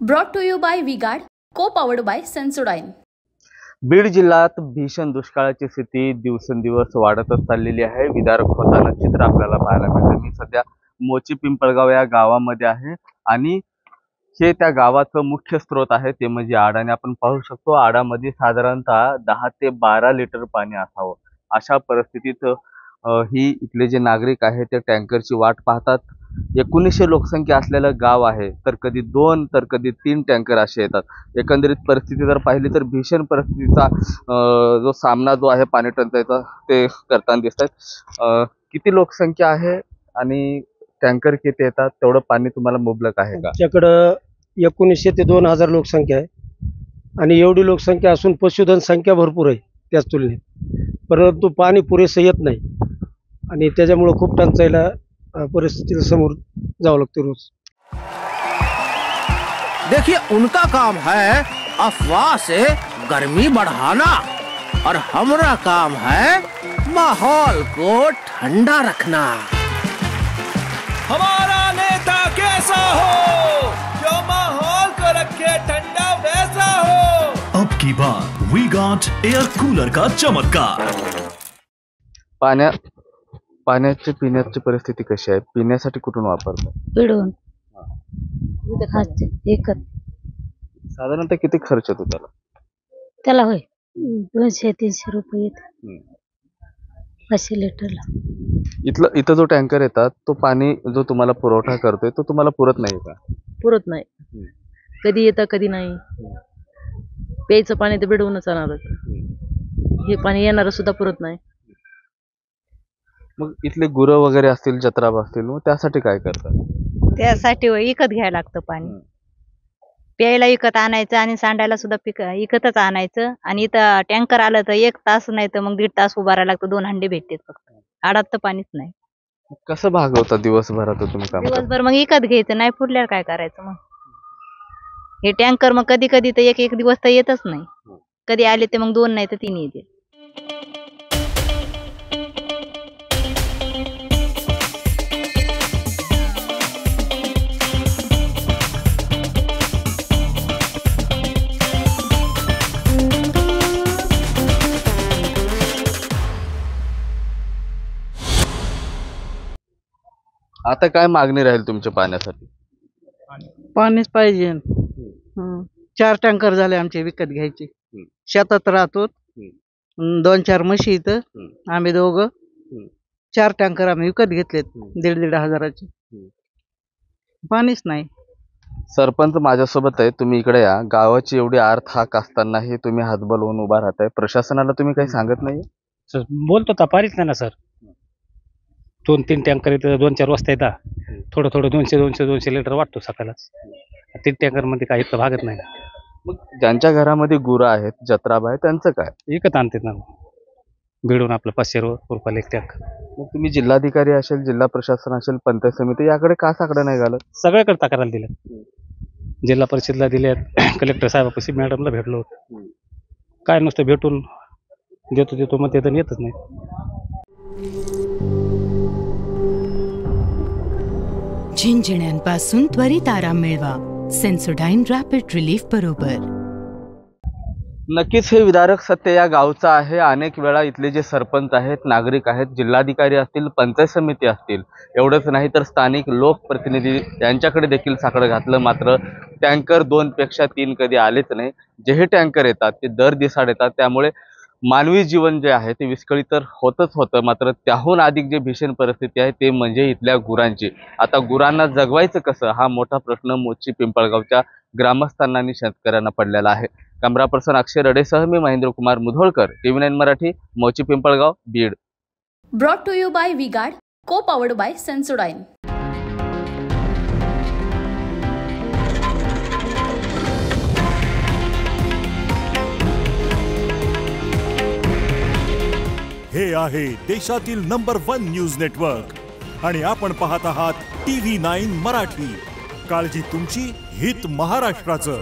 Brought to you by V-Guard, co-powered by Sensodyne. Beed जिल्ह्यात भीषण दुष्काळाची स्थिती दिवसेंदिवस वाढतच चाललेली आहे। विदारक होताना चित्र आपल्याला पाहायला मिळते। मी सध्या मोची पिंपळगाव या गावामध्ये आहे आणि हे त्या गावाचं मुख्य स्रोत आहे ते म्हणजे आडाने आपण पाहू शकतो। आडामध्ये साधारणतः 10 ते 12 लिटर पाणी असावं। अशा परिस्थितीत ही इथले जे नागरिक आहेत ते टँकरची वाट पाहतात। 1900 लोकसंख्या असलेलं गाव आहे, तर कधी 2 तर कधी 3 टँकर असे येतात। एकंदरीत परिस्थिती जर पाहिली तर भीषण परिस्थितीचा जो सामना जो आहे पाणी टंचाईचा ते करताना दिसतात। किती लोकसंख्या आहे आणि टँकर किती येतात, तेवढं पाणी तुम्हाला मुबलक आहे का? आमच्याकडं 1900 ते 2000 लोकसंख्या आहे आणि एवढी लोकसंख्या असून पशुधन संख्या भरपूर आहे त्याच तुलनेत, परंतु पाणी पुरेसं येत नाही आणि त्याच्यामुळे खूप टंचाईला परिस्थितीला समोर जावं लागतं रोज। देखिए, उनका काम है अफवाह से गर्मी बढ़ाना और हमारा काम है माहौल को ठंडा रखना। हमारा नेता कैसा हो जो माहौल को रखे ठंडा वैसा हो। अब की बात वी-गार्ड एयर कूलर का चमत्कार। पाण्याची पिण्याची परिस्थिती कशी आहे? पिण्यासाठी कुठून वापरतात? पिढून एकच। साधारणतः किती खर्च येतो त्याला होय 200-300 रुपये येतात 500 लिटरला। इथं जो टँकर येतात तो पाणी जो तुम्हाला पुरवठा करतोय तो तुम्हाला पुरत नाही का? पुरत नाही, कधी येतं कधी नाही। प्यायचं पाणी तर बिडवूनच आणणार, हे पाणी येणार सुद्धा पुरत नाही। मग इथले गुरं वगैरे असतील, जत्रा असतील, मग त्यासाठी काय करतात? त्यासाठी विकत घ्यायला लागतं पाणी। प्यायला विकत आणायचं आणि सांडायला सुद्धा विकतच आणायचं आणि इथं टँकर आलं तर 1 तास नाही तर मग 1.5 तास उभा राहायला लागतं। 2 हंडे भेटतात फक्त, आडात तर पाणीच नाही। कसं भागवता दिवसभरात तुम्ही काम? दिवसभर मग विकत घ्यायचं, नाही फुटल्यावर काय करायचं मग? हे टँकर मग कधी कधी तर एक दिवस तर येतच नाही, कधी आले ते मग 2 नाही तर 3 येते। आता काय मागणी राहील तुमच्या पाण्यासाठी? पाणीच पाहिजे। 4 टँकर झाले आमचे विकत घ्यायचे। शेतात राहतो, 2-4 म्हशी इथं, आम्ही दोघं 4 टँकर आम्ही विकत घेतलेत 1.5 हजाराचे। पाणीच नाही। सरपंच माझ्यासोबत आहे, तुम्ही इकडे या। गावाची एवढी हाक असतानाही तुम्ही हात बलवून उभा राहताय, प्रशासनाला तुम्ही काही सांगत नाही? बोलतो तर पारीच नाही ना सर। 2-3 टँकर येतात, 2-4 वाजता येतात, थोडं 200 लिटर वाटतो सकाळलाच। 3 टँकर मध्ये काही इतकं भागत नाही। मग ज्यांच्या घरामध्ये गुरं आहेत, जत्राबा आहे, त्यांचं काय? विकत आणतात ना भिडून आपलं 500 रुपयाला 1 टँकर। मग तुम्ही जिल्हाधिकारी असेल, जिल्हा प्रशासन असेल, पंचायत समिती याकडे का साकडं नाही घालत? सगळ्याकडे तक्रार दिल्यात, जिल्हा परिषदला दिल्यात, कलेक्टर साहेबापाशी मॅडमला भेटलो, काय नुसतं भेटून देतो मग ते तर येतच नाही। झिंझिण्यांपासून त्वरित आराम मिळवा सेन्सोडाईन रॅपिड रिलीफ बरोबर। नक्कीच हे विदारक सत्य या गावचं आहे। अनेक वेळा इथले जे सरपंच आहेत, नागरिक आहेत, जिल्हाधिकारी असतील, पंचायत समिती असतील, एवढंच नाही तर स्थानिक लोकप्रतिनिधी यांच्याकडे देखील साकडं घातलं, मात्र टँकर 2 पेक्षा 3 कधी आलेच नाही। जे हे टँकर येतात ते दर दिवसाड येतात, त्यामुळे मानवी जीवन जे आहे ते विस्कळीत तर होतच होतं, मात्र त्याहून अधिक जे भीषण परिस्थिती आहे ते म्हणजे इथल्या गुरांची। आता गुरांना जगवायचं कसं हा मोठा प्रश्न मोची पिंपळगावच्या ग्रामस्थांना आणि शेतकऱ्यांना पडलेला आहे। कॅमेरा पर्सन अक्षय रडेसह मी महेंद्र कुमार मुधोळकर, TV9 मराठी, मोची Pimpalgaon, Beed. Brought to you by V-Guard, co-powered by Sensodyne. हे आहे देशातील नंबर 1 न्यूज नेटवर्क आणि आपण पाहत आहात TV9 मराठी। काळजी तुमची, हित महाराष्ट्राचं।